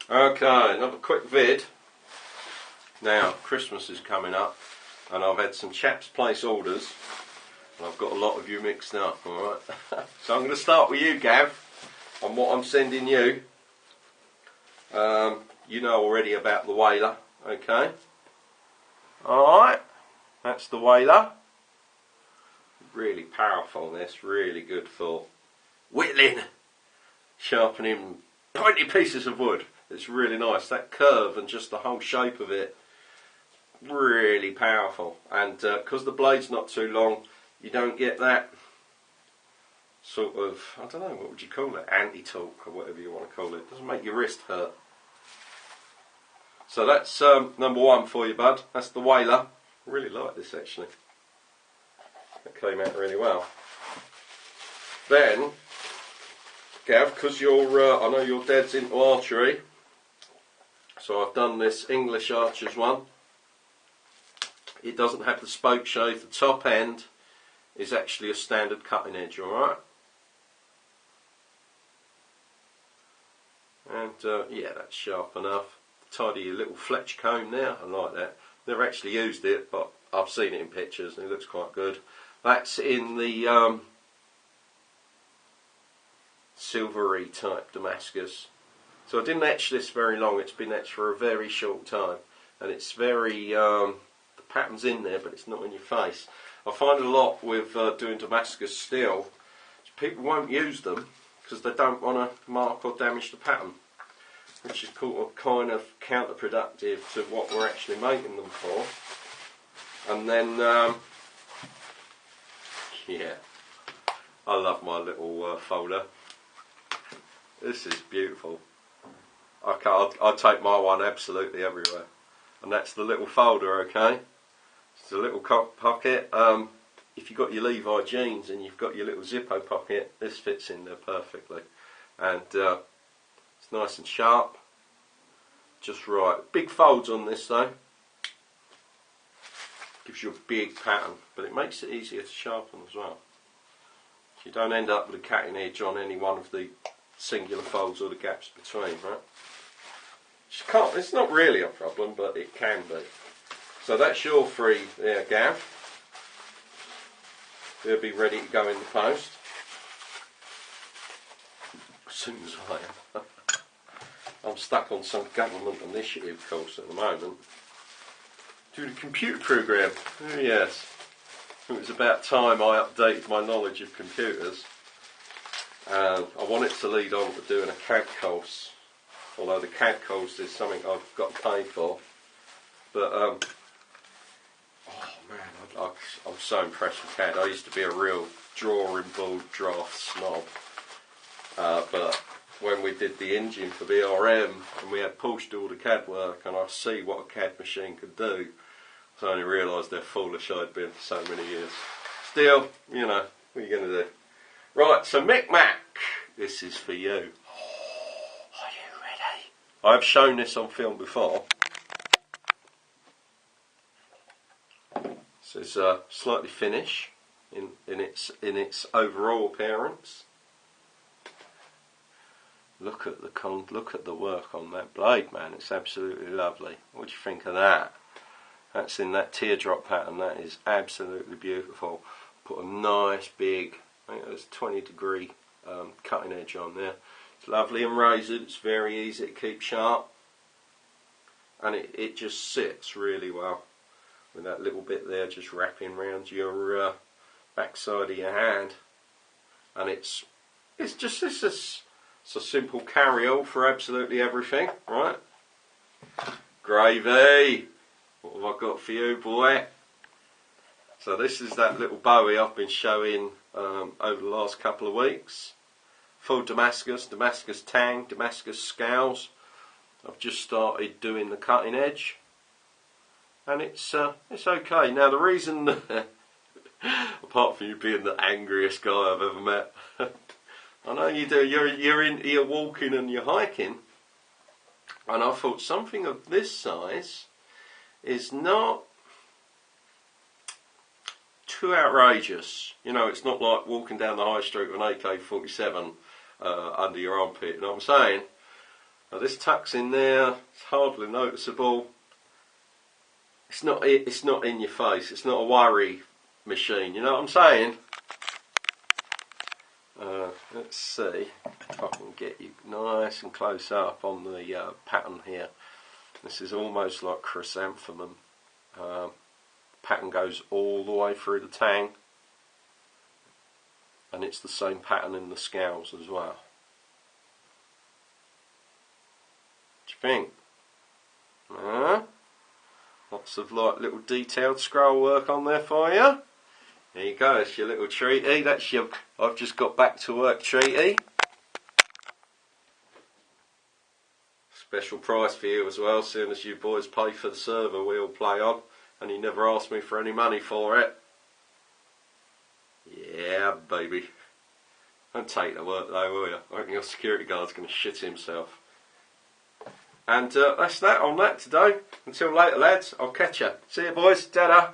Okay, another quick vid. Now, Christmas is coming up, and I've had some chaps place orders, and I've got a lot of you mixed up, alright? So I'm going to start with you, Gav, on what I'm sending you. You know already about the Whaler, okay? Alright, that's the Whaler. Really powerful, this, really good for whittling, sharpening pointy pieces of wood. It's really nice, that curve and just the whole shape of it, really powerful. And because the blade's not too long, you don't get that sort of, I don't know, what would you call it, anti-torque or whatever you want to call it. It doesn't make your wrist hurt. So that's number one for you, bud. That's the Whaler. I really like this actually. That came out really well. Then, Gav, because I know your dad's into archery, so I've done this English Archers one. It doesn't have the spoke shave. The top end is actually a standard cutting edge, alright? And yeah, that's sharp enough. Tidy your little Fletch comb there, I like that. Never actually used it, but I've seen it in pictures and it looks quite good. That's in the silvery type Damascus. So I didn't etch this very long, it's been etched for a very short time. And it's very, the pattern's in there, but it's not in your face. I find a lot with doing Damascus steel, people won't use them because they don't want to mark or damage the pattern, which is kind of counterproductive to what we're actually making them for. And then, yeah, I love my little folder. This is beautiful. I'll take my one absolutely everywhere. And that's the little folder, okay? It's a little pocket. If you've got your Levi jeans and you've got your little Zippo pocket, this fits in there perfectly. And it's nice and sharp. Just right. Big folds on this though. Gives you a big pattern, but it makes it easier to sharpen as well. So you don't end up with a cutting edge on any one of the singular folds or the gaps between, right? It's not really a problem, but it can be. So that's your free there, Gav. They'll be ready to go in the post as soon as I am. I'm stuck on some government initiative course at the moment. Do the computer program. Oh yes. It was about time I updated my knowledge of computers. I want it to lead on to doing a CAD course. Although the CAD course is something I've got to pay for. But, oh man, I'm so impressed with CAD. I used to be a real drawing board draft snob. But when we did the engine for BRM and we had Porsche do all the CAD work and I see what a CAD machine could do, I only realised how foolish I'd been for so many years. Still, you know, what are you going to do? Right, so Mick Mac, this is for you. Are you ready? I've shown this on film before. So it's slightly finish in its overall appearance. Look at the work on that blade, man. It's absolutely lovely. What do you think of that? That's in that teardrop pattern. That is absolutely beautiful. Put a nice big, I think there's 20-degree cutting edge on there. It's lovely and razored. It's very easy to keep sharp, and it just sits really well with that little bit there just wrapping around your backside of your hand. And it's a simple carry-all for absolutely everything, right? Gravy! What have I got for you, boy? So this is that little Bowie I've been showing over the last couple of weeks. Full Damascus, Damascus tang, Damascus scales. I've just started doing the cutting edge, and it's okay. Now the reason, apart from you being the angriest guy I've ever met, I know you do. You're walking and you're hiking, and I thought something of this size is not too outrageous. You know, it's not like walking down the high street with an AK-47 under your armpit. You know what I'm saying? Now this tucks in there, it's hardly noticeable. It's not in your face, it's not a worry machine, you know what I'm saying? Let's see if I can get you nice and close up on the pattern here. This is almost like chrysanthemum. Pattern goes all the way through the tang, and it's the same pattern in the scales as well. What do you think? Lots of like little detailed scroll work on there for you. There you go, it's your little treaty. That's your I've just got back to work treaty. Special price for you as well, seeing as you boys pay for the server we all play on, and you never asked me for any money for it. Yeah, baby. Don't take the work though, will you? I reckon your security guard's going to shit himself. And that's that on that today. Until later, lads, I'll catch you. See you, boys. Ta-da.